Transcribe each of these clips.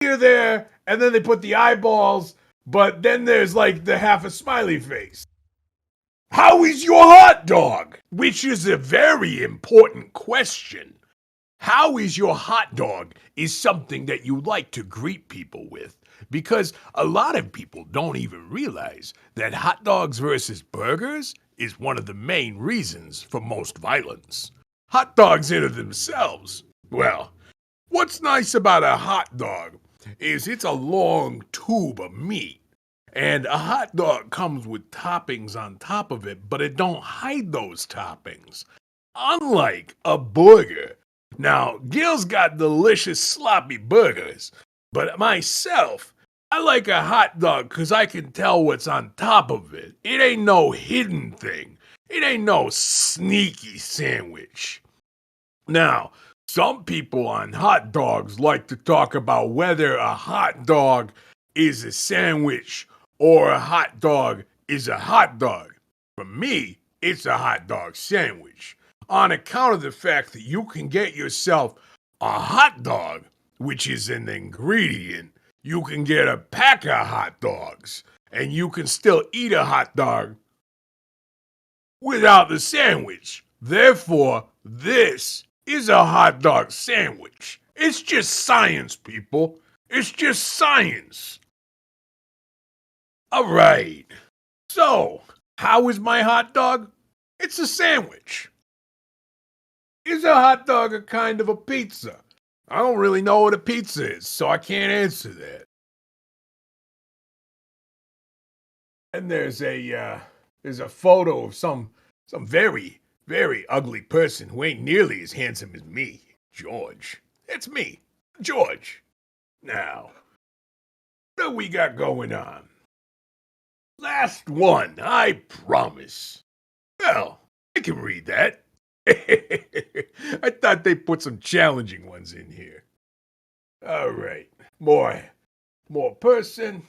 ear there, and then they put the eyeballs, but then there's like the half a smiley face. How is your hot dog? Which is a very important question. How is your hot dog is something that you like to greet people with, because a lot of people don't even realize that hot dogs versus burgers is one of the main reasons for most violence. Hot dogs in of themselves, well, what's nice about a hot dog is it's a long tube of meat. And a hot dog comes with toppings on top of it, but it don't hide those toppings. Unlike a burger. Now, Gil's got delicious sloppy burgers, but myself, I like a hot dog because I can tell what's on top of it. It ain't no hidden thing. It ain't no sneaky sandwich. Now, some people on hot dogs like to talk about whether a hot dog is a sandwich or a hot dog is a hot dog. For me, it's a hot dog sandwich on account of the fact that you can get yourself a hot dog, which is an ingredient. You can get a pack of hot dogs, and you can still eat a hot dog without the sandwich. Therefore, this is a hot dog sandwich. It's just science, people. It's just science. All right. So, how is my hot dog? It's a sandwich. Is a hot dog a kind of a pizza? I don't really know what a pizza is, so I can't answer that. And there's a photo of some very, very ugly person who ain't nearly as handsome as me, George. It's me, George. Now, what do we got going on? Last one, I promise. Well, I can read that. I thought they put some challenging ones in here. All right, more person.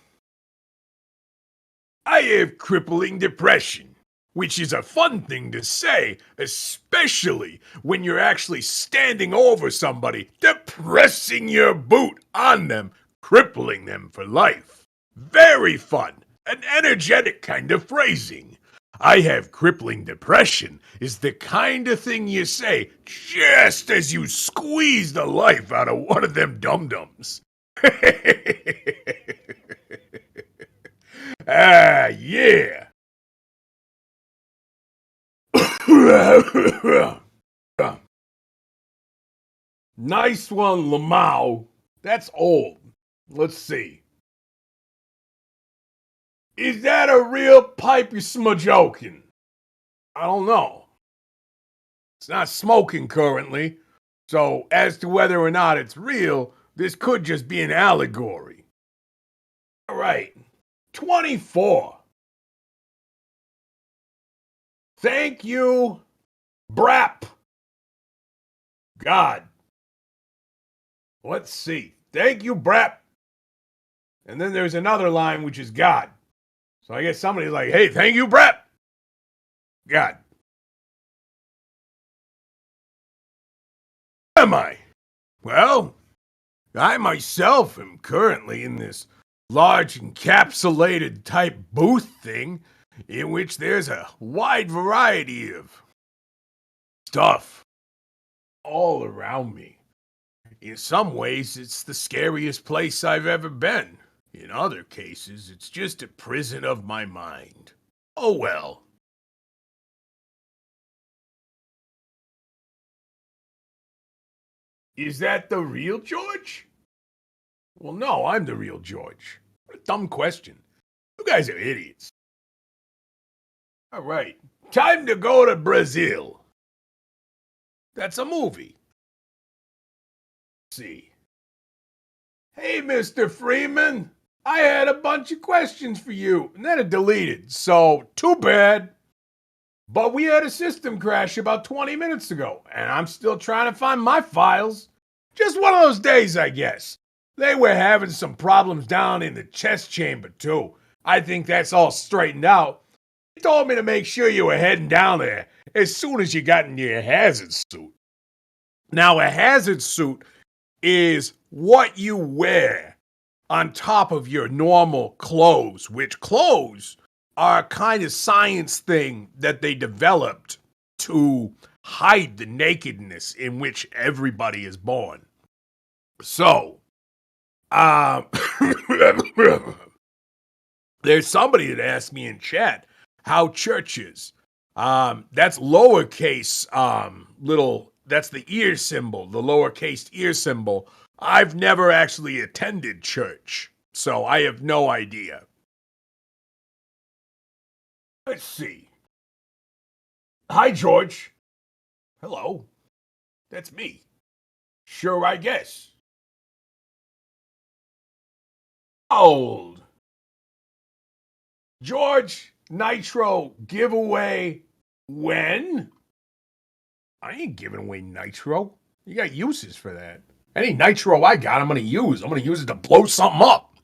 I have crippling depression, which is a fun thing to say, especially when you're actually standing over somebody, depressing your boot on them, crippling them for life. Very fun, an energetic kind of phrasing. I have crippling depression is the kind of thing you say just as you squeeze the life out of one of them dum-dums. Ah, yeah. Nice one, Lamau. That's old. Let's see. Is that a real pipe you're smoking? I don't know. It's not smoking currently, so as to whether or not it's real, this could just be an allegory. All right, 24. Thank you, Brap. God. Let's see. Thank you, Brap. And then there's another line which is God. So I guess somebody's like, hey, thank you, Brap. God. Am I? Well, I myself am currently in this large encapsulated type booth thing in which there's a wide variety of stuff all around me. In some ways, it's the scariest place I've ever been. In other cases, it's just a prison of my mind. Oh well. Is that the real George? Well, no, I'm the real George. What a dumb question. You guys are idiots. All right, time to go to Brazil. That's a movie. Let's see. Hey, Mr. Freeman, I had a bunch of questions for you, and then it deleted, so too bad. But we had a system crash about 20 minutes ago, and I'm still trying to find my files. Just one of those days, I guess. They were having some problems down in the chest chamber, too. I think that's all straightened out. They told me to make sure you were heading down there as soon as you got into your hazard suit. Now, a hazard suit is what you wear on top of your normal clothes, which clothes are a kind of science thing that they developed to hide the nakedness in which everybody is born. So, um, there's somebody that asked me in chat how church is. That's lowercase little. That's the ear symbol, the lowercase ear symbol. I've never actually attended church, so I have no idea. Let's see. Hi, George. Hello. That's me. Sure, I guess. Old. George, Nitro giveaway when? I ain't giving away Nitro. You got uses for that. Any Nitro I got, I'm going to use. I'm going to use it to blow something up.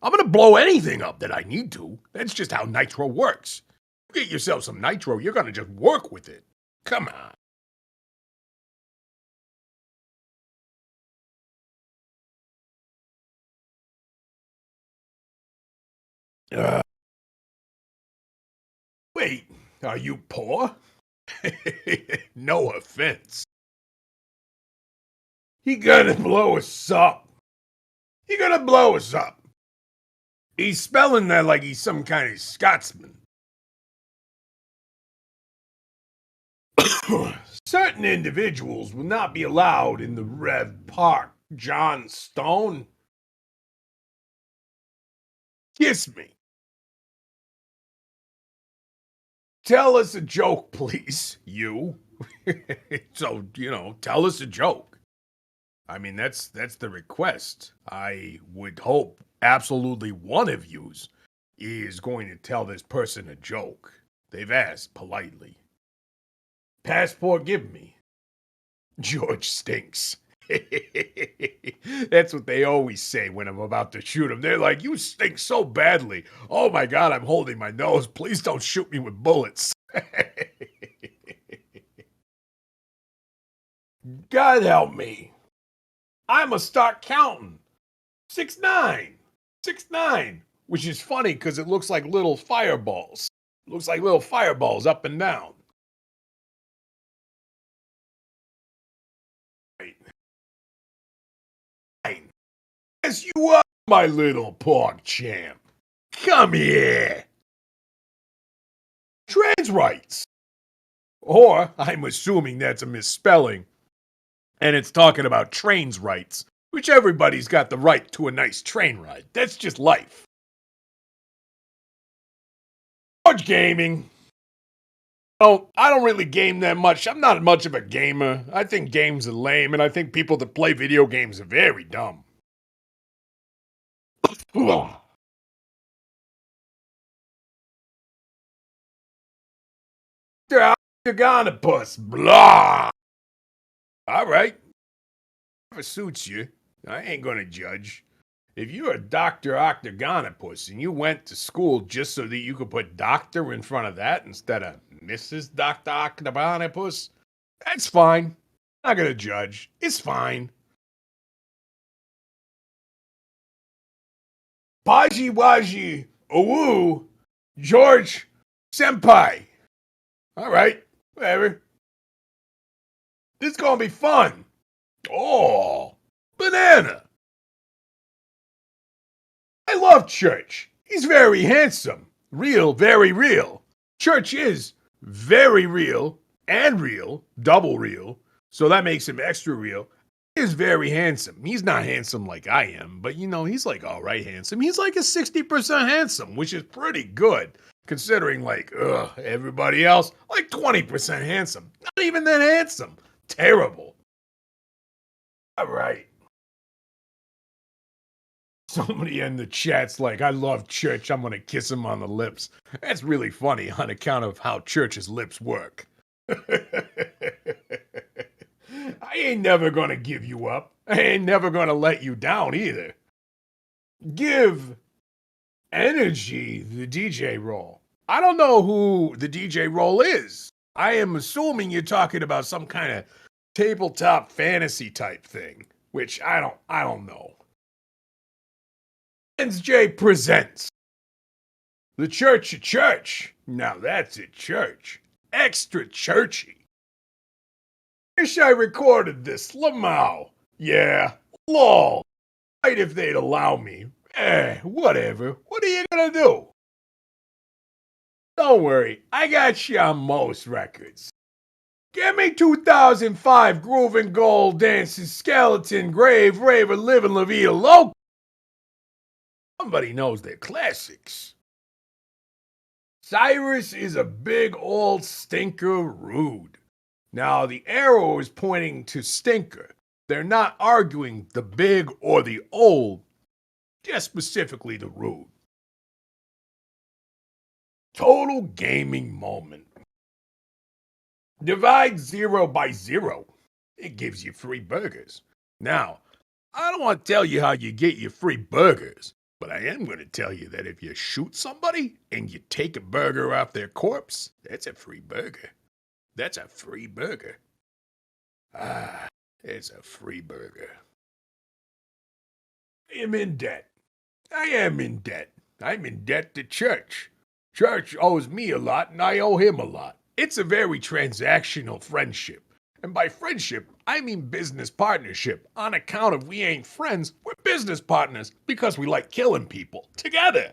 I'm going to blow anything up that I need to. That's just how Nitro works. Get yourself some Nitro, you're going to just work with it. Come on. Wait, are you poor? No offense. He gonna blow us up. He gonna blow us up. He's spelling that like he's some kind of Scotsman. Certain individuals will not be allowed in the Rev Park. John Stone. Kiss me. Tell us a joke, please, you. So, tell us a joke. I mean, that's the request. I would hope absolutely one of yous is going to tell this person a joke. They've asked politely. Passport give me. George stinks. That's what they always say when I'm about to shoot him. They're like, you stink so badly. Oh my God, I'm holding my nose. Please don't shoot me with bullets. God help me. I must start counting. 6'9". 6'9", which is funny because it looks like little fireballs. It looks like little fireballs up and down. Right. Yes, you are, my little pork champ. Come here. Trans rights. Or, I'm assuming that's a misspelling, and it's talking about trains rights, which everybody's got the right to a nice train ride. That's just life. Large gaming. Oh, I don't really game that much. I'm not much of a gamer. I think games are lame, and I think people that play video games are very dumb. Octagonopus, blah. All right. If it suits you, I ain't gonna judge. If you're a Dr. Octagonopus and you went to school just so that you could put doctor in front of that instead of Mrs. Dr. Octagonopus, that's fine. I'm not gonna judge. It's fine. Paji Waji, Owu, George, Senpai. All right, whatever. This is gonna be fun. Oh, banana. I love Church. He's very handsome. Real, very real. Church is very real, double real. So that makes him extra real. He is very handsome. He's not handsome like I am, but he's like all right handsome. He's like a 60% handsome, which is pretty good considering everybody else like 20% handsome. Not even that handsome. Terrible. All right. Somebody in the chat's like, I love Church. I'm going to kiss him on the lips. That's really funny on account of how Church's lips work. I ain't never going to give you up. I ain't never going to let you down either. Give Energy the DJ role. I don't know who the DJ role is. I am assuming you're talking about some kind of tabletop fantasy type thing, which I don't know. J presents the Church of Church. Now that's a church. Extra churchy. Wish I recorded this, Lamau. Yeah, lol. Right if they'd allow me. Whatever. What are you gonna do? Don't worry, I got you on most records. Give me 2005 Groovin' Gold Dancing Skeleton Grave Raver Living La Vida Loca. Somebody knows their classics. Cyrus is a big old stinker rude. Now, the arrow is pointing to stinker. They're not arguing the big or the old, just specifically the rude. Total gaming moment. Divide 0 by 0. It gives you free burgers. Now, I don't want to tell you how you get your free burgers, but I am going to tell you that if you shoot somebody and you take a burger off their corpse, that's a free burger. That's a free burger. Ah, it's a free burger. I am in debt. I am in debt. I'm in debt to church. Church owes me a lot and I owe him a lot. It's a very transactional friendship. And by friendship, I mean business partnership. On account of we ain't friends, we're business partners because we like killing people together.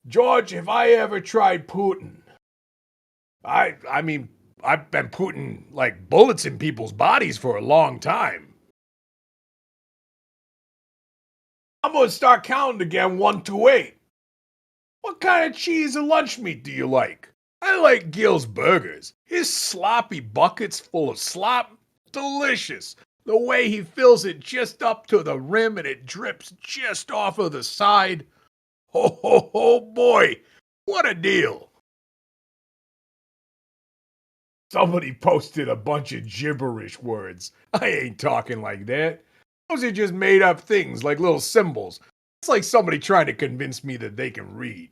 George, have I ever tried Putin? I mean, I've been putting like bullets in people's bodies for a long time. I'm gonna start counting again 1 to 8. What kind of cheese and lunch meat do you like? I like Gil's burgers. His sloppy buckets full of slop, delicious. The way he fills it just up to the rim and it drips just off of the side. Ho ho ho boy, what a deal. Somebody posted a bunch of gibberish words. I ain't talking like that. Those are just made up things like little symbols. It's like somebody trying to convince me that they can read.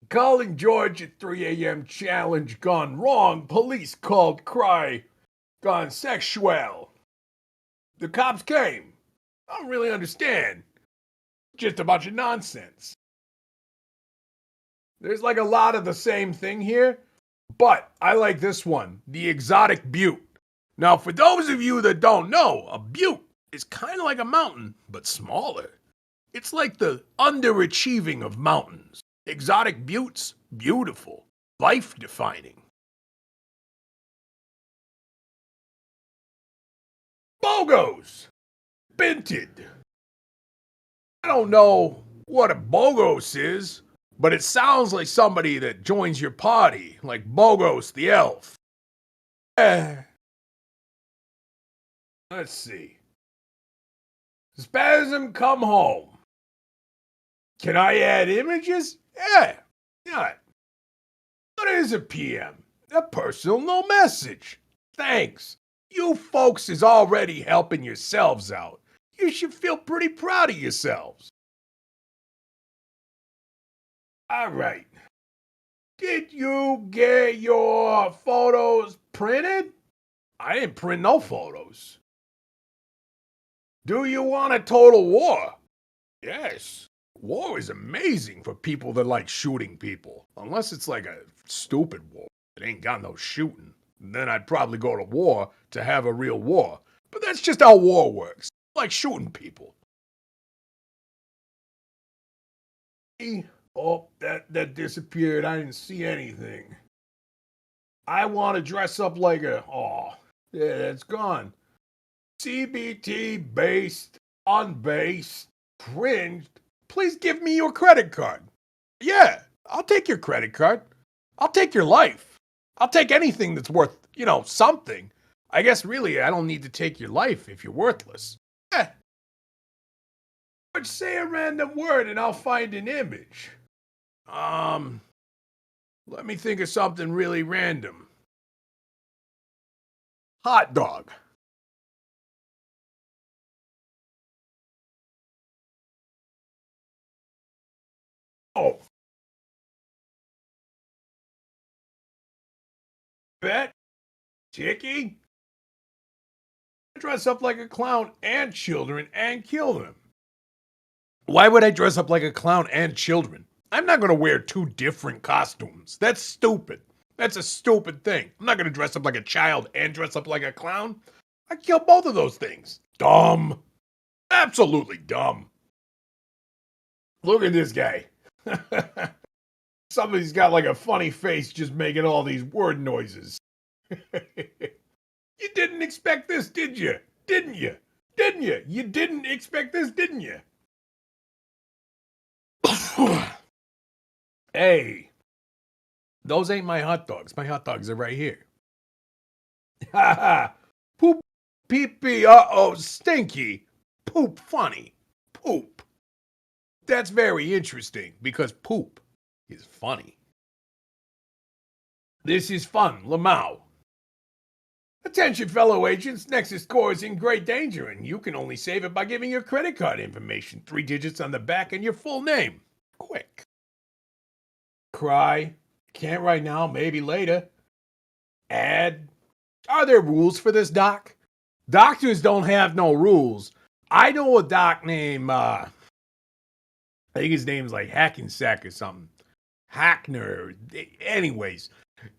Calling George at 3 a.m. challenge gone wrong. Police called cry gone sexual. The cops came. I don't really understand. Just a bunch of nonsense. There's like a lot of the same thing here, but I like this one, the exotic butte. Now, for those of you that don't know, a butte is kind of like a mountain, but smaller. It's like the underachieving of mountains. Exotic buttes, beautiful, life defining. Bogos, binted. I don't know what a Bogos is, but it sounds like somebody that joins your party, like Bogos the elf. Eh, let's see. Spasm come home. Can I add images? Yeah. Yeah. What is a PM? A personal no message. Thanks. You folks is already helping yourselves out. You should feel pretty proud of yourselves. All right. Did you get your photos printed? I didn't print no photos. Do you want a total war? Yes. War is amazing for people that like shooting people. Unless it's like a stupid war. It ain't got no shooting. Then I'd probably go to war to have a real war. But that's just how war works. Like shooting people. Oh, that disappeared. I didn't see anything. I want to dress up like a. Oh, yeah, that's gone. CBT based, unbased, cringed. Please give me your credit card. Yeah, I'll take your credit card. I'll take your life. I'll take anything that's worth, something. I guess really I don't need to take your life if you're worthless. Eh. But say a random word and I'll find an image. Um, Let me think of something really random. Hot dog. Oh, bet. Chicky? Dress up like a clown and children and kill them. Why would I dress up like a clown and children? I'm not going to wear two different costumes. That's stupid. That's a stupid thing. I'm not going to dress up like a child and dress up like a clown. I kill both of those things. Dumb. Absolutely dumb. Look at this guy. Somebody's got like a funny face just making all these word noises. You didn't expect this, did you? Didn't you? Didn't you? You didn't expect this, didn't you? Hey, those ain't my hot dogs. My hot dogs are right here. Ha ha. Poop, pee pee, uh-oh, stinky. Poop funny. Poop. That's very interesting because poop is funny. This is fun, Lamau. Attention, fellow agents. Nexus Core is in great danger, and you can only save it by giving your credit card information, 3 digits on the back, and your full name. Quick. Cry. Can't right now, maybe later. Add. Are there rules for this, Doc? Doctors don't have no rules. I know a doc named, I think his name's like Hackensack or something. Hackner. Anyways,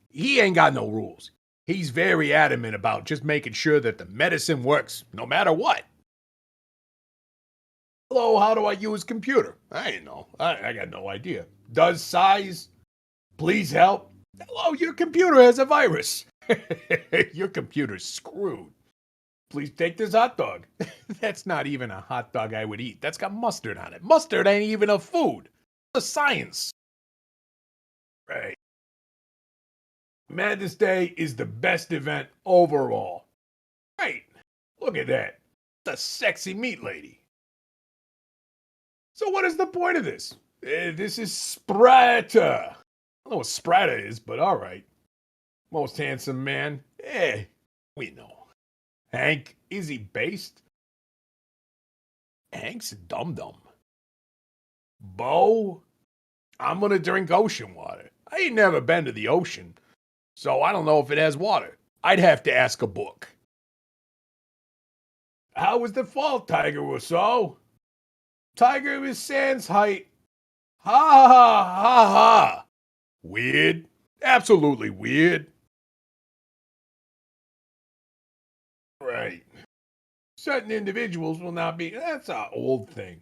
he ain't got no rules. He's very adamant about just making sure that the medicine works no matter what. Hello, how do I use computer? I don't know. I got no idea. Does size? Please help. Hello, your computer has a virus. Your computer's screwed. Please take this hot dog. That's not even a hot dog I would eat. That's got mustard on it. Mustard ain't even a food. It's a science. Right. Madness Day is the best event overall. Right. Look at that. The sexy meat lady. So what is the point of this? This is Sprata. I don't know what Sprata is, but all right. Most handsome man. We know. Hank, is he based? Hank's a dum-dum. Bo, I'm gonna drink ocean water. I ain't never been to the ocean, so I don't know if it has water. I'd have to ask a book. How was the fall, Tiger Rousseau? Tiger is sans height. Ha ha ha ha ha. Weird. Absolutely weird. Right. Certain individuals will not be. That's an old thing.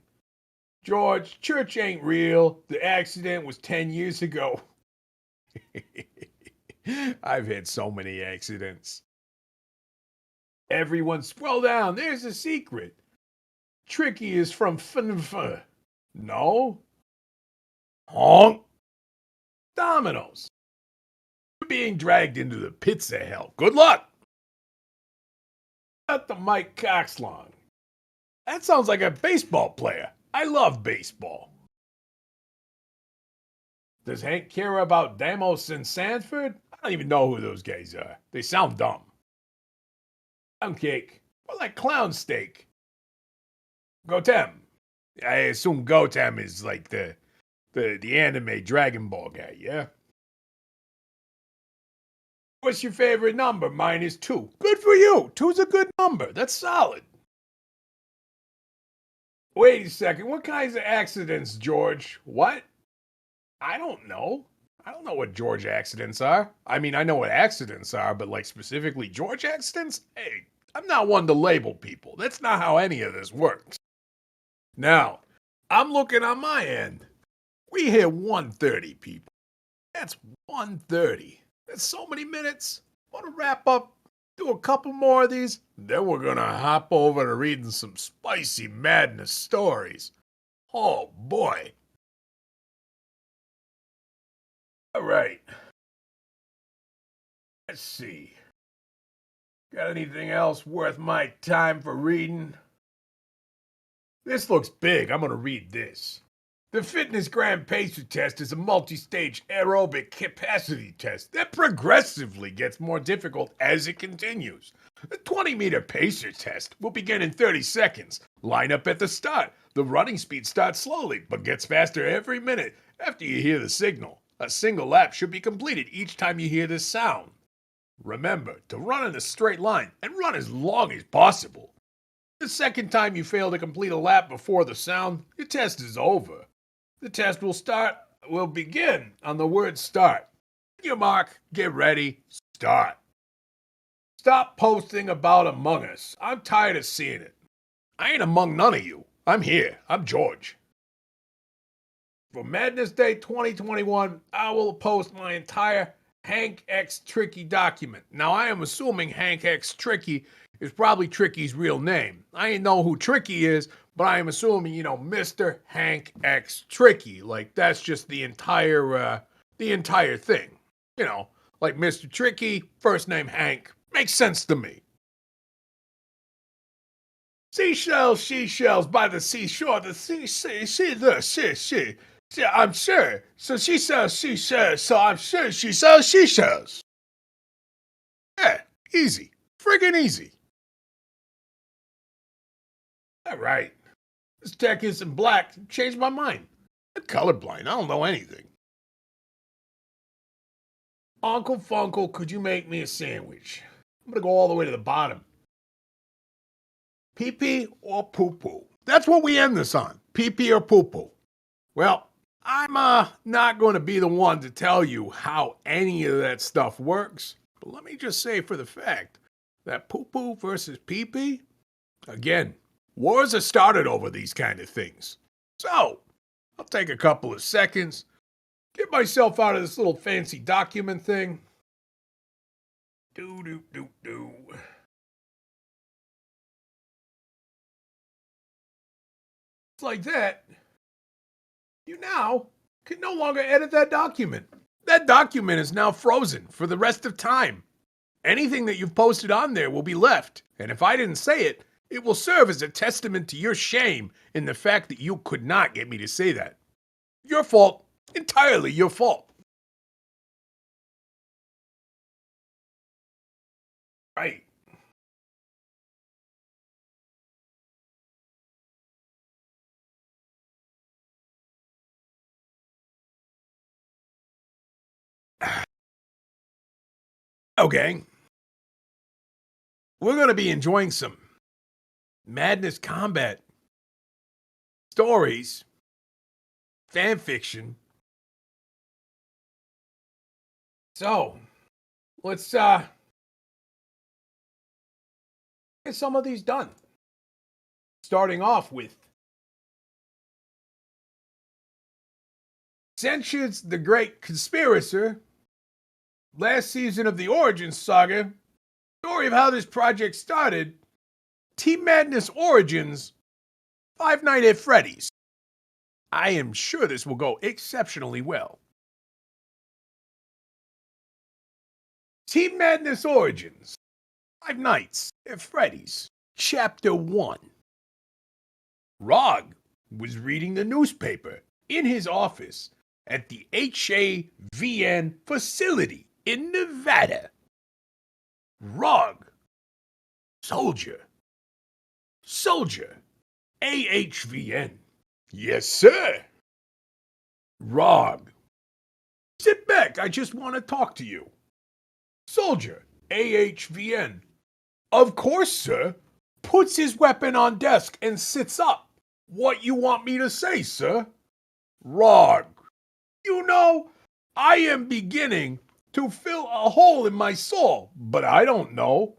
George, church ain't real. The accident was 10 years ago. I've had so many accidents. Everyone scroll down. There's a secret. Tricky is from FNF. No. Honk. Dominoes. You're being dragged into the pits of hell. Good luck. Not the Mike Coxlong. That sounds like a baseball player. I love baseball. Does Hank care about Damos and Sanford? I don't even know who those guys are. They sound dumb. Pound cake. Or like clown steak. Gotem. I assume Gotem is like the anime Dragon Ball guy, yeah? What's your favorite number? Mine is 2. Good for you. 2's a good number. That's solid. Wait a second. What kinds of accidents, George? What? I don't know. I don't know what George accidents are. I mean, I know what accidents are, but like specifically George accidents? Hey, I'm not one to label people. That's not how any of this works. Now, I'm looking on my end. We hit 1:30, people. That's 1:30. That's so many minutes. Want to wrap up, do a couple more of these, then we're going to hop over to reading some spicy madness stories. Oh, boy. All right. Let's see. Got anything else worth my time for reading? This looks big. I'm going to read this. The Fitness Grand Pacer Test is a multi-stage aerobic capacity test that progressively gets more difficult as it continues. The 20-meter pacer test will begin in 30 seconds. Line up at the start. The running speed starts slowly, but gets faster every minute after you hear the signal. A single lap should be completed each time you hear this sound. Remember to run in a straight line and run as long as possible. The second time you fail to complete a lap before the sound, your test is over. The test will begin on the word start. Your mark, get ready, start. Stop posting about Among Us. I'm tired of seeing it. I ain't among none of you. I'm here. I'm George. For Madness Day 2021, I will post my entire Hank X Tricky document. Now, I am assuming Hank X Tricky is probably Tricky's real name. I ain't know who Tricky is, but I am assuming, Mr. Hank X Tricky. Like, that's just the entire thing. Like Mr. Tricky, first name Hank. Makes sense to me. Seashells, seashells by the seashore. The she. Yeah, I'm sure. So she sells seashells. So I'm sure she sells seashells. Yeah, easy. Friggin' easy. All right. This tech isn't black. Changed my mind. I'm colorblind. I don't know anything. Uncle Funkle, could you make me a sandwich? I'm gonna go all the way to the bottom. Pee pee or poo poo? That's what we end this on. Pee pee or poo poo. Well, I'm not going to be the one to tell you how any of that stuff works, but let me just say for the fact that poo poo versus pee pee, again, wars are started over these kind of things. So, I'll take a couple of seconds, get myself out of this little fancy document thing. Do. It's like that. You now can no longer edit that document. That document is now frozen for the rest of time. Anything that you've posted on there will be left, and if I didn't say it, it will serve as a testament to your shame in the fact that you could not get me to say that. Your fault. Entirely your fault. Right. Okay. We're going to be enjoying some Madness Combat stories, fan fiction. So, let's get some of these done. Starting off with Sentience the Great Conspirator, last season of the Origins Saga, story of how this project started, Team Madness Origins, Five Nights at Freddy's. I am sure this will go exceptionally well. Team Madness Origins, Five Nights at Freddy's, Chapter 1. Rog was reading the newspaper in his office at the HAVN facility in Nevada. Rog, soldier, AHVN. Yes, sir. Rog, sit back, I just want to talk to you. Soldier, AHVN. Of course, sir. Puts his weapon on desk and sits up. What you want me to say, sir? Rog, I am beginning to fill a hole in my soul, but I don't know.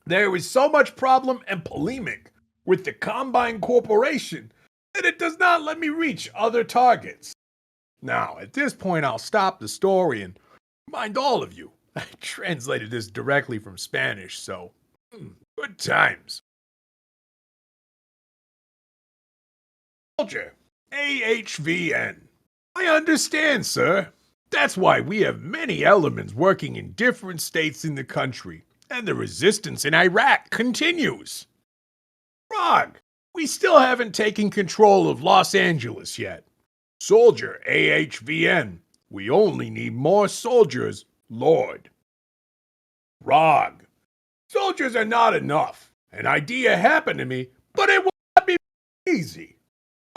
There is so much problem and polemic with the Combine Corporation that it does not let me reach other targets. Now, at this point, I'll stop the story and remind all of you. I translated this directly from Spanish, so good times. Soldier, AHVN. I understand, sir. That's why we have many elements working in different states in the country, and the resistance in Iraq continues. Rog, we still haven't taken control of Los Angeles yet. Soldier, AHVN. We only need more soldiers, Lord. Rog, soldiers are not enough. An idea happened to me, but it will not be easy.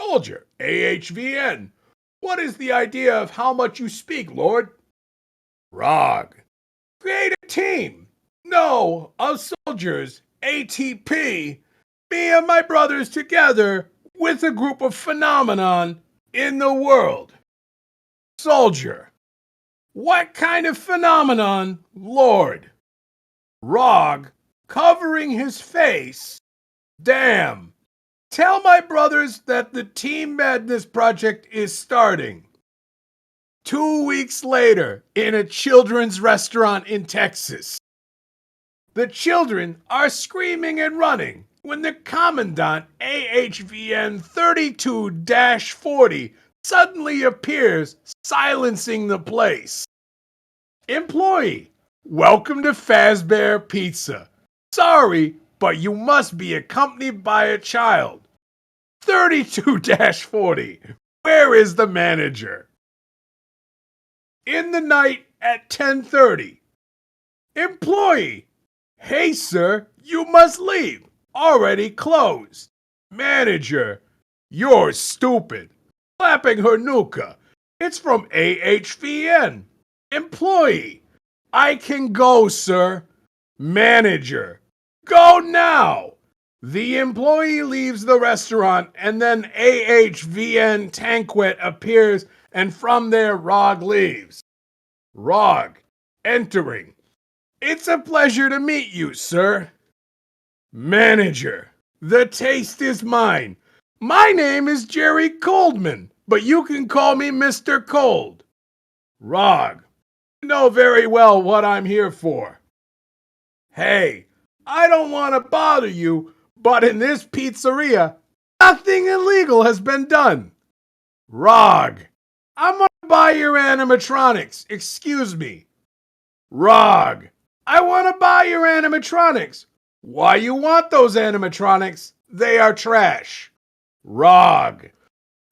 Soldier, AHVN. What is the idea of how much you speak, Lord? Rog, Create a team. No, of soldiers, ATP, me and my brothers together with a group of phenomenon in the world. Soldier. What kind of phenomenon, Lord? Rog, covering his face. Damn. Tell my brothers that the Team Madness project is starting. 2 weeks later, in a children's restaurant in Texas. The children are screaming and running when the Commandant AHVN 32-40 suddenly appears, silencing the place. Employee, welcome to Fazbear Pizza. Sorry, but you must be accompanied by a child. 32-40, where is the manager? In the night at 10:30. Employee, hey sir, you must leave. Already closed. Manager, you're stupid. Slapping her nuka. It's from AHVN. Employee, I can go, sir. Manager, go now. The employee leaves the restaurant and then AHVN Tanquet appears and from there Rog leaves. Rog, entering. It's a pleasure to meet you, sir. Manager, the taste is mine. My name is Jerry Coldman, but you can call me Mr. Cold. Rog, you know very well what I'm here for. Hey, I don't want to bother you, but in this pizzeria, nothing illegal has been done. Rog, I'm gonna buy your animatronics. Excuse me. Rog, I want to buy your animatronics. Why you want those animatronics? They are trash. Rog,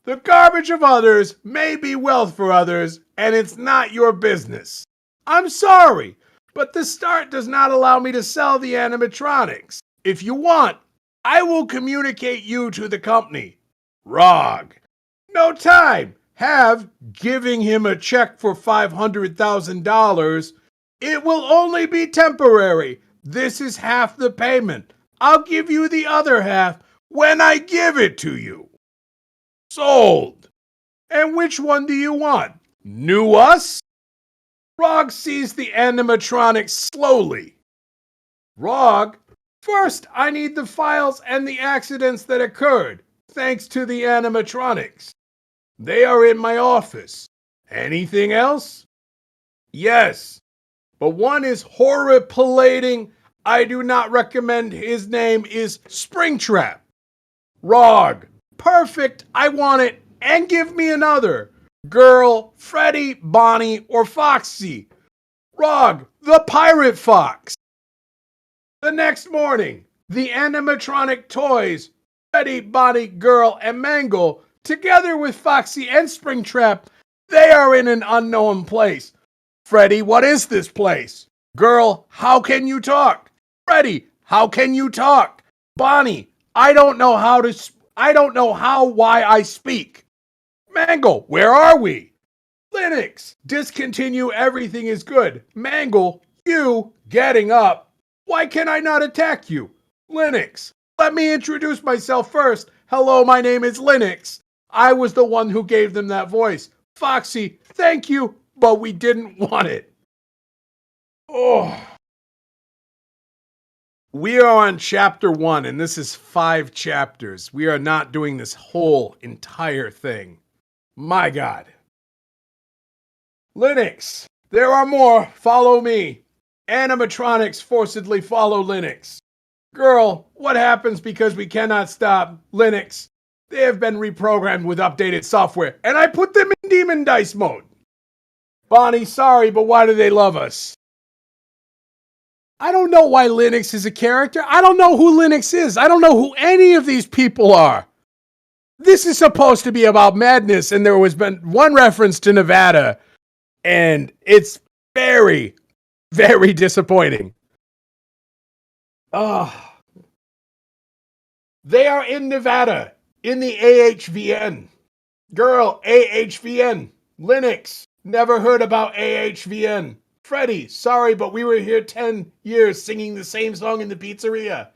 the garbage of others may be wealth for others, and it's not your business. I'm sorry, but the start does not allow me to sell the animatronics. If you want, I will communicate you to the company. Rog, no time. Have giving him a check for $500,000. It will only be temporary. This is half the payment. I'll give you the other half when I give it to you. Sold. And which one do you want? New us? Rog sees the animatronics slowly. Rog, first I need the files and the accidents that occurred, thanks to the animatronics. They are in my office. Anything else? Yes, but one is horripilating. I do not recommend. His name is Springtrap. Rog, perfect, I want it, and give me another. Girl, Freddy, Bonnie, or Foxy. Rog, the Pirate Fox. The next morning, the animatronic toys, Freddy, Bonnie, Girl, and Mangle, together with Foxy and Springtrap, they are in an unknown place. Freddy, what is this place? Girl, how can you talk? Freddy, how can you talk? Bonnie, I don't know why I speak. Mangle, where are we? Linux, discontinue, everything is good. Mangle, you, getting up. Why can I not attack you? Linux, let me introduce myself first. Hello, my name is Linux. I was the one who gave them that voice. Foxy, thank you, but we didn't want it. Oh. We are on chapter 1, and this is 5 chapters. We are not doing this whole entire thing. My God. Linux, there are more. Follow me. Animatronics forcibly follow Linux. Girl, what happens because we cannot stop Linux? They have been reprogrammed with updated software, and I put them in Demon Dice mode. Bonnie, sorry, but why do they love us? I don't know why Linux is a character. I don't know who Linux is. I don't know who any of these people are. This is supposed to be about madness, and there was been one reference to Nevada, and it's very, very disappointing. They are in Nevada, in the AHVN. Girl, AHVN. Linux, never heard about AHVN. Freddy, sorry, but we were here 10 years singing the same song in the pizzeria.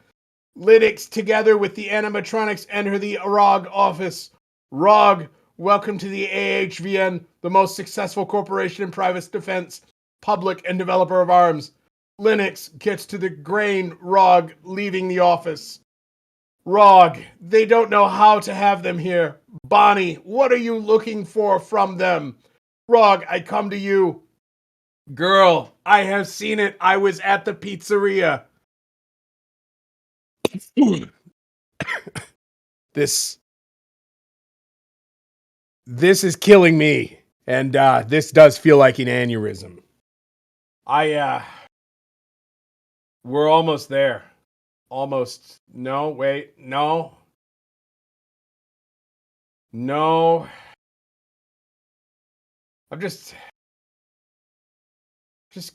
Linux, together with the animatronics, enter the ROG office. ROG, welcome to the AHVN, the most successful corporation in private defense, public and developer of arms. Linux gets to the grain. ROG, leaving the office. ROG, they don't know how to have them here. Bonnie, what are you looking for from them? ROG, I come to you. Girl, I have seen it. I was at the pizzeria. This this is killing me. And this does feel like an aneurysm. We're almost there. Almost. No, wait. No. No. I'm just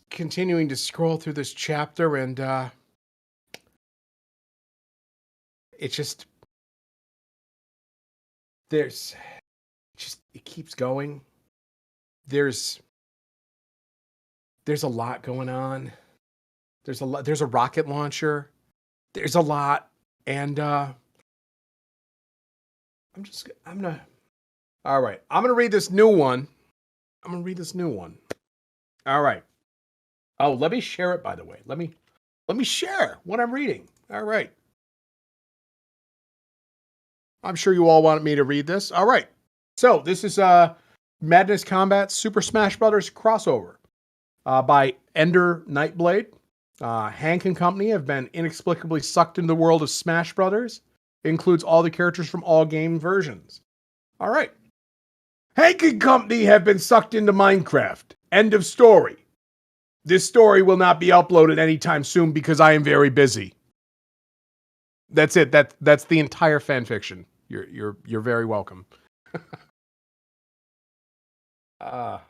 continuing to scroll through this chapter, and it just it keeps going. There's a lot going on. There's a rocket launcher. There's a lot, and I'm gonna all right. I'm gonna read this new one. All right. Oh, let me share it, by the way. Let me share what I'm reading. All right. I'm sure you all want me to read this. All right. So this is Madness Combat Super Smash Brothers crossover by Ender Nightblade. Hank and company have been inexplicably sucked into the world of Smash Brothers. It includes all the characters from all game versions. All right. Hank and company have been sucked into Minecraft. End of story. This story will not be uploaded anytime soon because I am very busy. That's it. That's the entire fan fiction. You're very welcome. Oh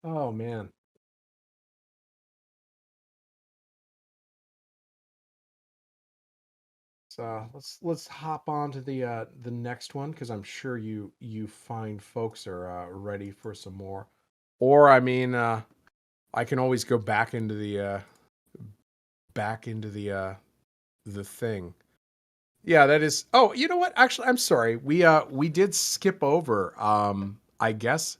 man. So let's hop on to the next one because I'm sure you fine folks are ready for some more. Or I mean, I can always go back into the thing. Yeah, that is. Oh, you know what? Actually, I'm sorry. We did skip over. I guess.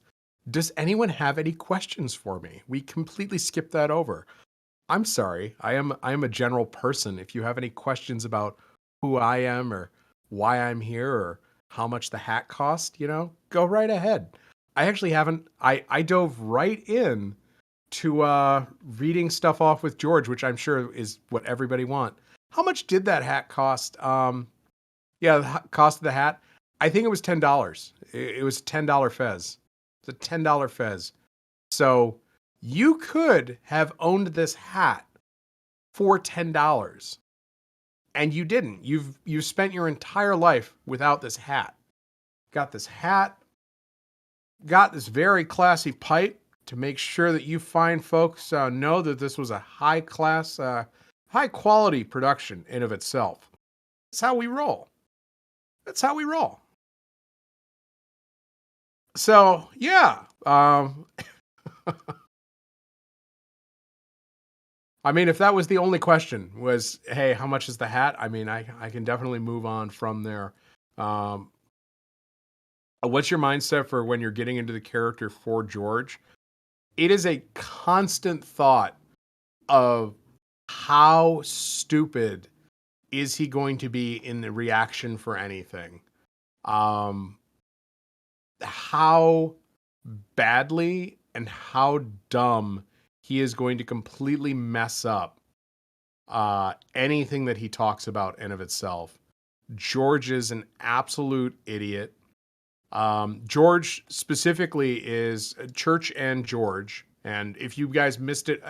Does anyone have any questions for me? We completely skipped that over. I'm sorry. I am a general person. If you have any questions about who I am or why I'm here or how much the hat cost, go right ahead. I actually haven't. I dove right in to reading stuff off with George, which I'm sure is what everybody want. How much did that hat cost? Yeah, the cost of the hat. I think it was $10. It was $10 fez. It's a $10 fez. So you could have owned this hat for $10, and you didn't. You've spent your entire life without this hat. Got this hat. Got this very classy pipe to make sure that you fine folks know that this was a high class, high quality production in of itself. That's how we roll. That's how we roll. So yeah, I mean, if that was the only question, was hey, how much is the hat? I mean, I can definitely move on from there. Um, what's your mindset for when you're getting into the character for George? It is a constant thought of how stupid is he going to be in the reaction for anything. How badly and how dumb he is going to completely mess up anything that he talks about in of itself. George is an absolute idiot. George specifically is Church and George. And if you guys missed it,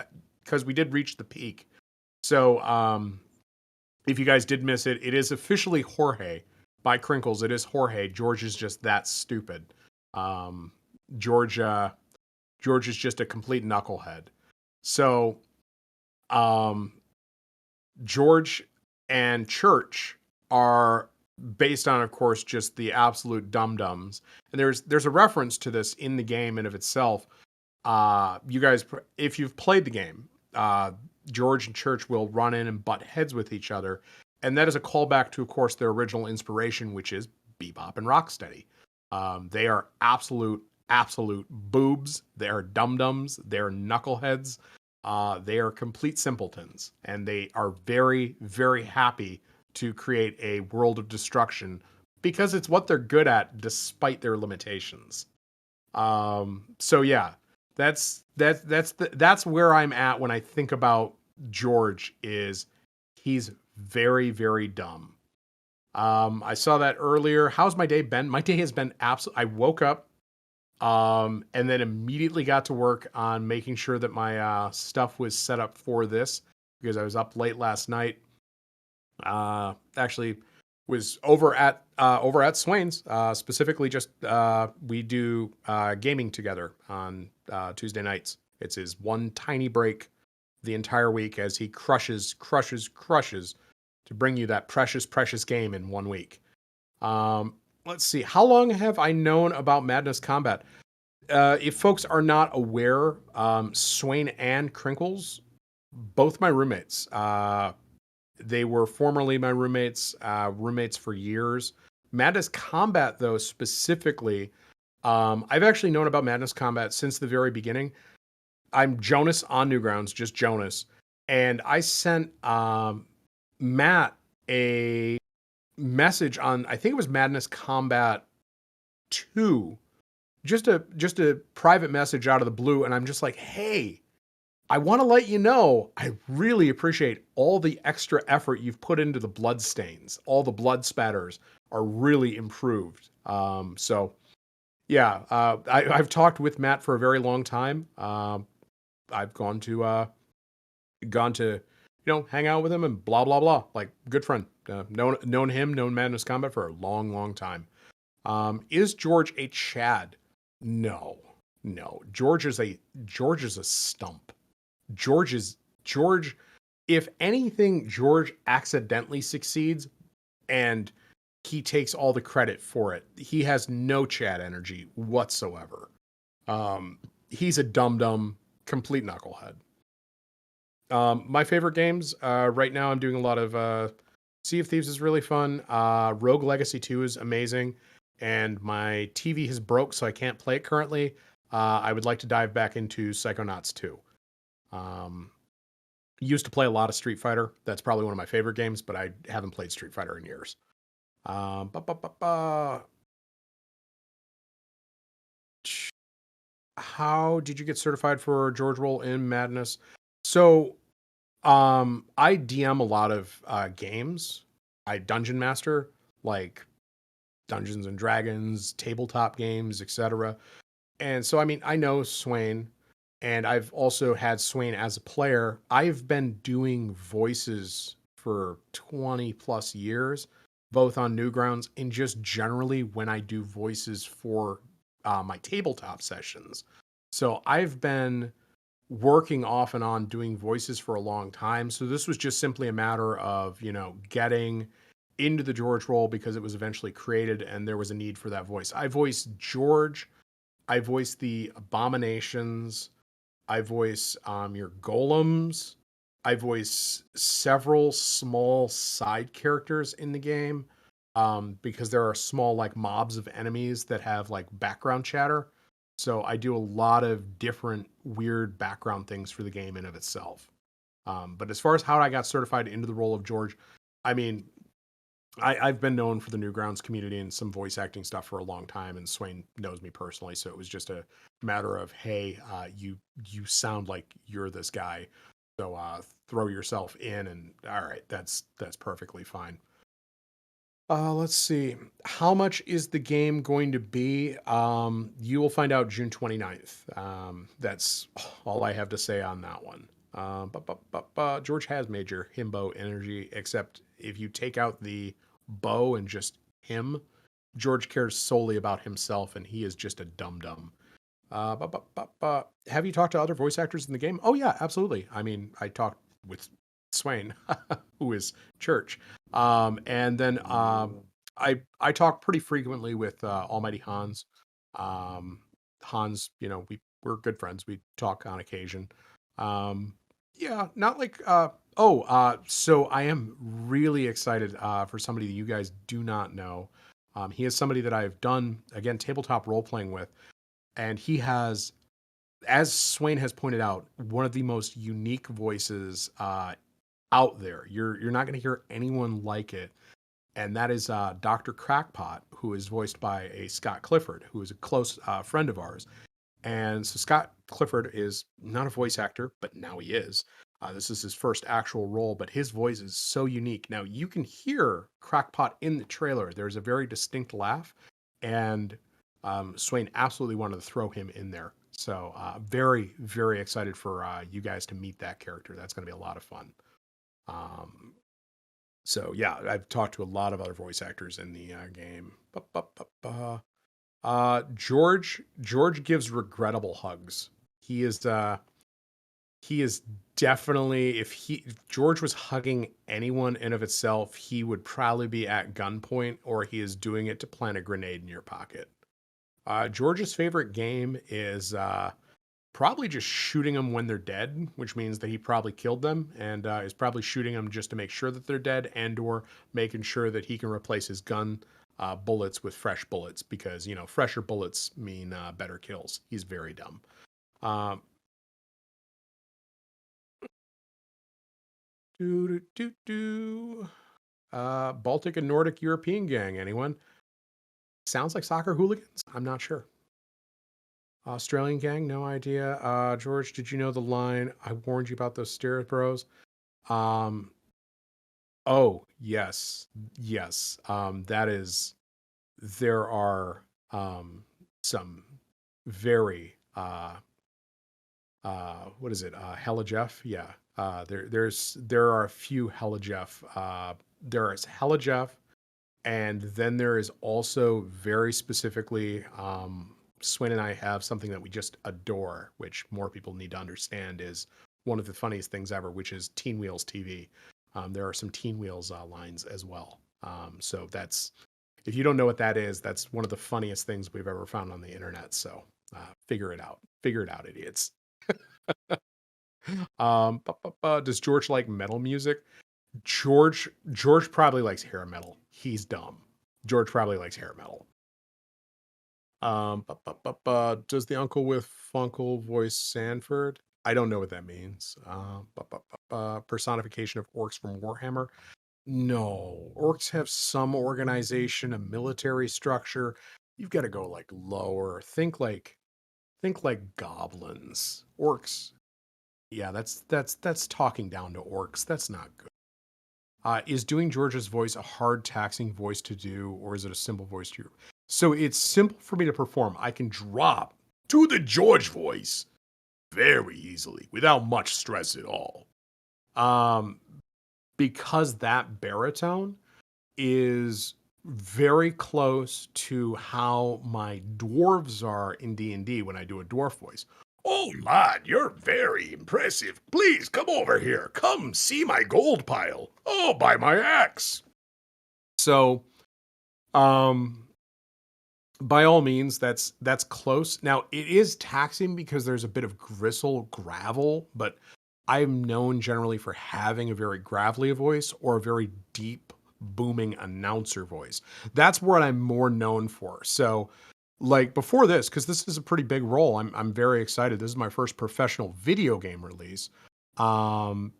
because we did reach the peak. So if you guys did miss it, it is officially Jorge. By Crinkles, it is Jorge. George is just that stupid. George is just a complete knucklehead. So George and Church are based on, of course, just the absolute dum-dums. And there's a reference to this in the game in of itself, You guys, if you've played the game, George and Church will run in and butt heads with each other, and that is a callback to, of course, their original inspiration, which is Bebop and Rocksteady. They are absolute boobs. They are dum dums. They are knuckleheads. They are complete simpletons, and they are very, very happy to create a world of destruction because it's what they're good at, despite their limitations. So yeah, that's where I'm at when I think about George. Is he's very, very dumb. I saw that earlier. How's my day been? My day has been absolute. I woke up, and then immediately got to work on making sure that my stuff was set up for this because I was up late last night. Actually, was over at Swain's. Specifically, just we do gaming together on Tuesday nights. It's his one tiny break the entire week as he crushes to bring you that precious game in 1 week. Let's see. How long have I known about Madness Combat? If folks are not aware, Swain and Crinkles, both my roommates. They were formerly my roommates for years. Madness Combat, though, specifically, I've actually known about Madness Combat since the very beginning. I'm Jonas on Newgrounds, just Jonas. And I sent Matt a message on, I think it was Madness Combat 2, just a private message out of the blue. And I'm just like, hey, I want to let you know, I really appreciate all the extra effort you've put into the blood stains. All the blood spatters are really improved. So yeah, I've talked with Matt for a very long time. I've gone to hang out with him and blah blah blah. Like good friend. Known Madness Combat for a long time. Is George a Chad? No, no. George is a stump. George. If anything, George accidentally succeeds, and he takes all the credit for it. He has no Chad energy whatsoever. He's a dum complete knucklehead. My favorite games right now, I'm doing a lot of Sea of Thieves is really fun. Rogue Legacy 2 is amazing, and my TV has broke, so I can't play it currently. I would like to dive back into Psychonauts 2. Used to play a lot of Street Fighter. That's probably one of my favorite games, but I haven't played Street Fighter in years. Ba, ba, ba, ba. How did you get certified for George Roll in Madness? So, I DM a lot of games. I dungeon master, like Dungeons and Dragons, tabletop games, etc. And so, I mean, I know Swain, and I've also had Swain as a player. I've been doing voices for 20 plus years, both on Newgrounds and just generally when I do voices for my tabletop sessions. So I've been working off and on doing voices for a long time. So this was just simply a matter of, getting into the George role because it was eventually created and there was a need for that voice. I voiced George. I voice the abominations. I voice your golems. I voice several small side characters in the game because there are small like mobs of enemies that have like background chatter. So I do a lot of different weird background things for the game in of itself. But as far as how I got certified into the role of George, I mean, I've been known for the Newgrounds community and some voice acting stuff for a long time, and Swain knows me personally, so it was just a matter of, hey, you sound like you're this guy, so throw yourself in, and all right, that's perfectly fine. Let's see. How much is the game going to be? You will find out June 29th. That's all I have to say on that one. George has major himbo energy, except if you take out the bow and just him, George cares solely about himself, and he is just a dum dum. Have you talked to other voice actors in the game? Oh yeah, absolutely. I mean, I talked with Swain, who is Church, and then I talk pretty frequently with Almighty Hans. Hans, we we're good friends. We talk on occasion. Um, yeah, not like so I am really excited for somebody that you guys do not know. He is somebody that I've done again tabletop role playing with, and he has, as Swain has pointed out, one of the most unique voices out there. You're not going to hear anyone like it, and that is Dr. Crackpot, who is voiced by a Scott Clifford, who is a close friend of ours. And so Scott Clifford is not a voice actor, but now he is. This is his first actual role, but his voice is so unique. Now you can hear Crackpot in the trailer. There's a very distinct laugh, and Swain absolutely wanted to throw him in there. So very, very excited for you guys to meet that character. That's going to be a lot of fun. Um, so yeah, I've talked to a lot of other voice actors in the game. George gives regrettable hugs. He is he is definitely, if George was hugging anyone in of itself, he would probably be at gunpoint, or he is doing it to plant a grenade in your pocket. George's favorite game is probably just shooting them when they're dead, which means that he probably killed them, and is probably shooting them just to make sure that they're dead, and or making sure that he can replace his gun bullets with fresh bullets, because fresher bullets mean better kills. He's very dumb. Um, do do do do. Baltic and Nordic European gang. Anyone? Sounds like soccer hooligans. I'm not sure. Australian gang, no idea. George, did you know the line? I warned you about those steroid bros. Um, oh yes, yes. That is. There are some very what is it? Hella Jeff. Yeah. There are a few Hella Jeff. There is Hella Jeff, and then there is also very specifically, Swin and I have something that we just adore, which more people need to understand is one of the funniest things ever, which is Teen Wheels TV. There are some Teen Wheels lines as well. So that's, if you don't know what that is, that's one of the funniest things we've ever found on the internet. So figure it out. Figure it out, idiots. Does George like metal music? George probably likes hair metal. He's dumb. George probably likes hair metal. Does the uncle with Funkle voice Sanford? I don't know what that means. Personification of orcs from Warhammer? No. Orcs have some organization, a military structure. You've got to go like lower. Think like goblins. Orcs. Yeah, that's talking down to orcs. That's not good. Is doing George's voice a hard, taxing voice to do, or is it a simple voice to? So it's simple for me to perform. I can drop to the George voice very easily without much stress at all. Um, because that baritone is very close to how my dwarves are in D&D when I do a dwarf voice. Oh, lad, you're very impressive. Please come over here. Come see my gold pile. Oh, by my axe. So, um, by all means, that's close. Now, it is taxing because there's a bit of gristle gravel, but I'm known generally for having a very gravelly voice or a very deep, booming announcer voice. That's what I'm more known for. So, like before this, because this is a pretty big role, I'm very excited. This is my first professional video game release. Um,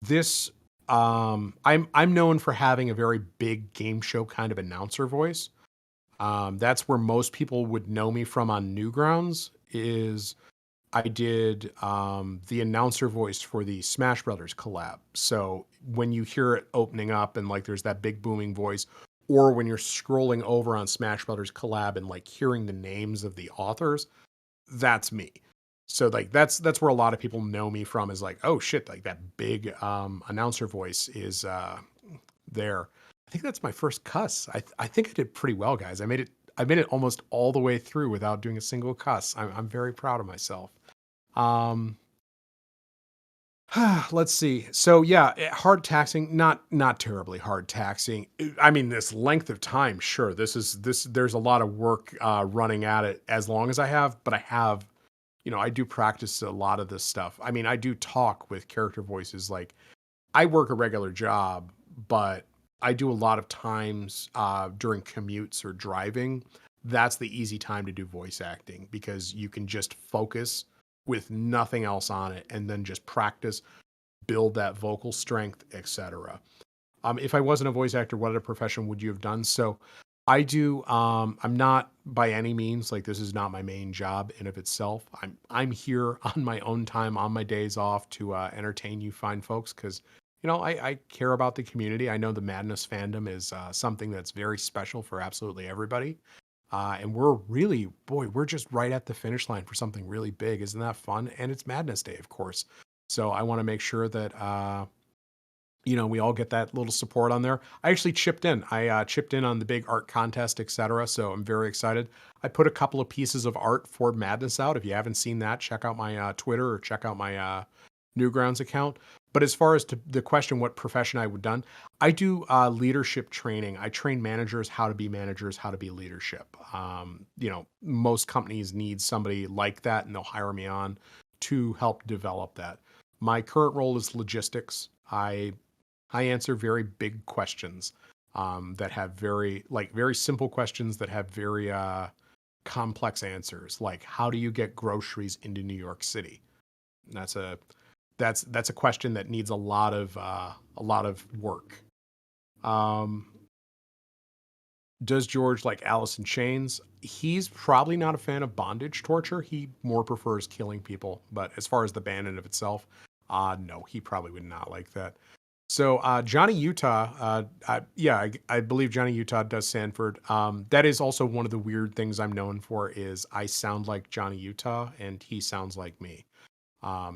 this I'm known for having a very big game show kind of announcer voice. That's where most people would know me from on Newgrounds. Is I did the announcer voice for the Smash Brothers collab. So when you hear it opening up and like there's that big booming voice, or when you're scrolling over on Smash Brothers collab and like hearing the names of the authors, that's me. So like that's where a lot of people know me from, is like, oh shit, like that big announcer voice is there. I think that's my first cuss. I think I did pretty well, guys. I made it almost all the way through without doing a single cuss. I'm very proud of myself. Um, let's see. So yeah, hard taxing, not terribly hard taxing. I mean, this length of time, sure. This. There's a lot of work running at it as long as I have, but I have I do practice a lot of this stuff. I mean, I do talk with character voices. Like, I work a regular job, but I do a lot of times during commutes or driving. That's the easy time to do voice acting because you can just focus with nothing else on it and then just practice, build that vocal strength, etc. If I wasn't a voice actor, what other profession would you have done? So I do. I'm not by any means like this is not my main job in of itself. I'm here on my own time, on my days off to entertain you fine folks because I care about the community. I know the Madness fandom is something that's very special for absolutely everybody. And we're really, boy, we're just right at the finish line for something really big. Isn't that fun? And it's Madness Day, of course. So I want to make sure that we all get that little support on there. I actually chipped in. I chipped in on the big art contest, etc. So I'm very excited. I put a couple of pieces of art for Madness out. If you haven't seen that, check out my Twitter or check out my Newgrounds account. But as far as to the question, what profession I would done, I do leadership training. I train managers how to be managers, how to be leadership. Most companies need somebody like that, and they'll hire me on to help develop that. My current role is logistics. I answer very big questions that have very simple questions that have very complex answers. Like, how do you get groceries into New York City? And that's a question that needs a lot of work. Um, does George like Alice in Chains? He's probably not a fan of bondage torture. He more prefers killing people. But as far as the band in of itself, no, he probably would not like that. So Johnny Utah, I believe Johnny Utah does Sanford. That is also one of the weird things I'm known for is I sound like Johnny Utah and he sounds like me.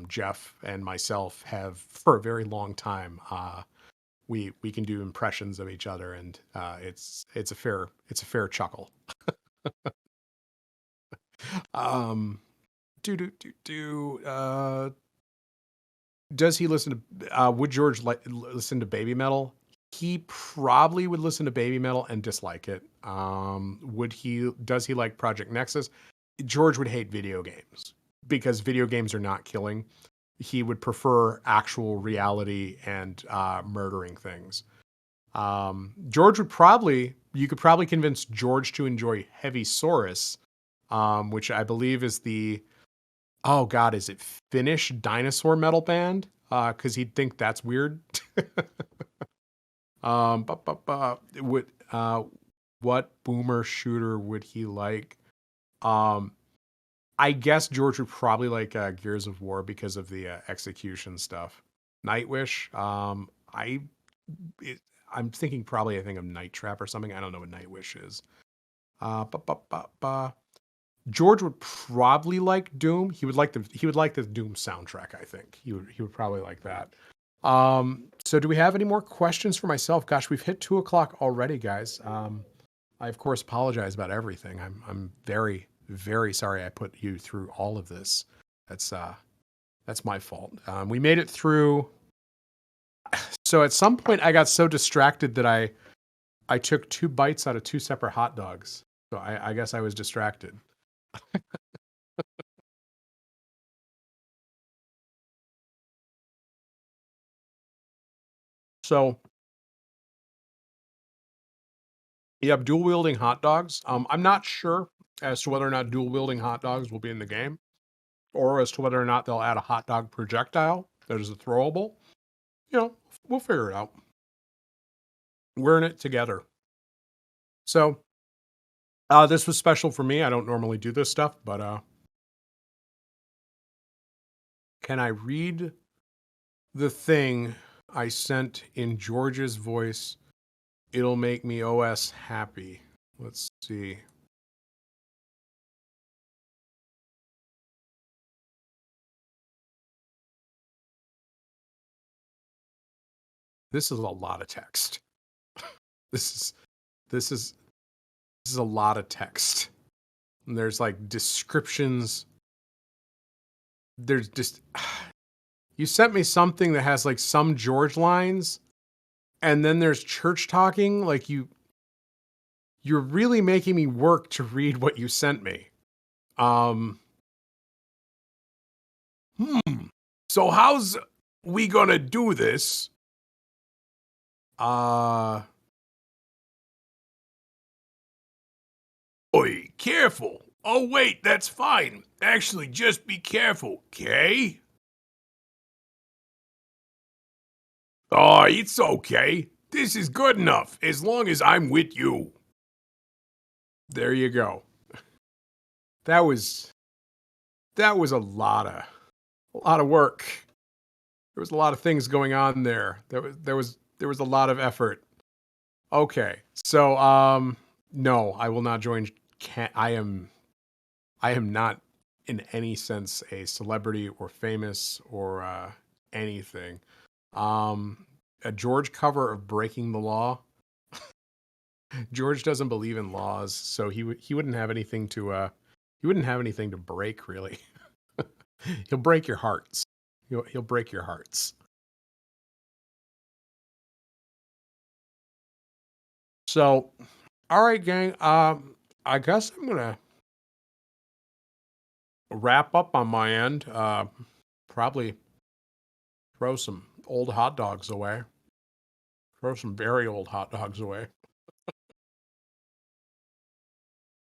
Jeff and myself have for a very long time. We can do impressions of each other, and it's a fair chuckle. Um, do do do do. Does he listen to? Would George listen to baby metal? He probably would listen to baby metal and dislike it. Would he? Does he like Project Nexus? George would hate video games because video games are not killing. He would prefer actual reality and murdering things. George would probably, you could probably convince George to enjoy Heavy Saurus, which I believe is oh God, is it Finnish dinosaur metal band? Because he'd think that's weird. Would what boomer shooter would he like? Um, I guess George would probably like Gears of War because of the execution stuff. Nightwish. It, I'm thinking probably I think of Night Trap or something. I don't know what Nightwish is. Uh, ba, ba, ba, ba. George would probably like Doom. He would like the Doom soundtrack. I think he would probably like that. So do we have any more questions for myself? Gosh, we've hit 2 o'clock already, guys. I of course apologize about everything. I'm very very sorry I put you through all of this. That's my fault. We made it through. So at some point I got so distracted that I took 2 bites out of 2 separate hot dogs. So I guess I was distracted. So you have dual wielding hot dogs. I'm not sure as to whether or not dual wielding hot dogs will be in the game, or as to whether or not they'll add a hot dog projectile that is a throwable. You know, we'll figure it out. We're in it together. So this was special for me. I don't normally do this stuff, but can I read the thing I sent in George's voice? It'll make me OS happy. Let's see. This is a lot of text. This is this is this is a lot of text. And there's like descriptions. There's just you sent me something that has like some George lines, and then there's church talking. Like you're really making me work to read what you sent me. Um, So how's we gonna do this? Uh, Oi, careful. Oh, wait, that's fine. Actually, just be careful, okay? Oh, it's okay. This is good enough, as long as I'm with you. there you go. That was a lot of work. There was a lot of things going on there. There was a lot of effort. Okay. So no, I will not join I am not in any sense a celebrity or famous or anything. Um a George cover of Breaking the Law. George doesn't believe in laws, so he wouldn't have anything to break really. He'll break your hearts. He'll break your hearts. So, all right, gang. I guess I'm gonna wrap up on my end. Probably throw some old hot dogs away. Throw some very old hot dogs away.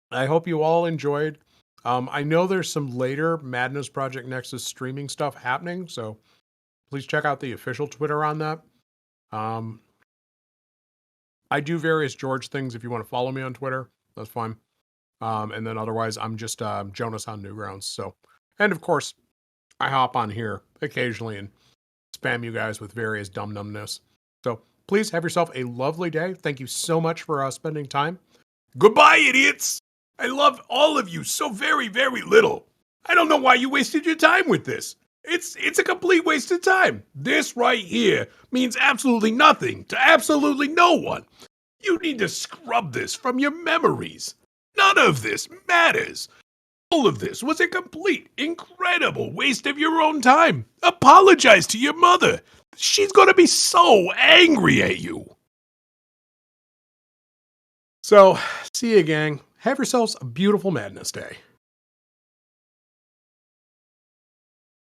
I hope you all enjoyed. I know there's some later Madness Project Nexus streaming stuff happening, so please check out the official Twitter on that. Um, I do various George things. If you want to follow me on Twitter, that's fine. And then otherwise, I'm just Jonas on Newgrounds. So, and of course, I hop on here occasionally and spam you guys with various dumb numbness. So please have yourself a lovely day. Thank you so much for spending time. Goodbye, idiots! I love all of you so very, very little. I don't know why you wasted your time with this. It's a complete waste of time. This right here means absolutely nothing to absolutely no one. You need to scrub this from your memories. None of this matters. All of this was a complete, incredible waste of your own time. Apologize to your mother. She's gonna be so angry at you. So, see you, gang. Have yourselves a beautiful Madness Day.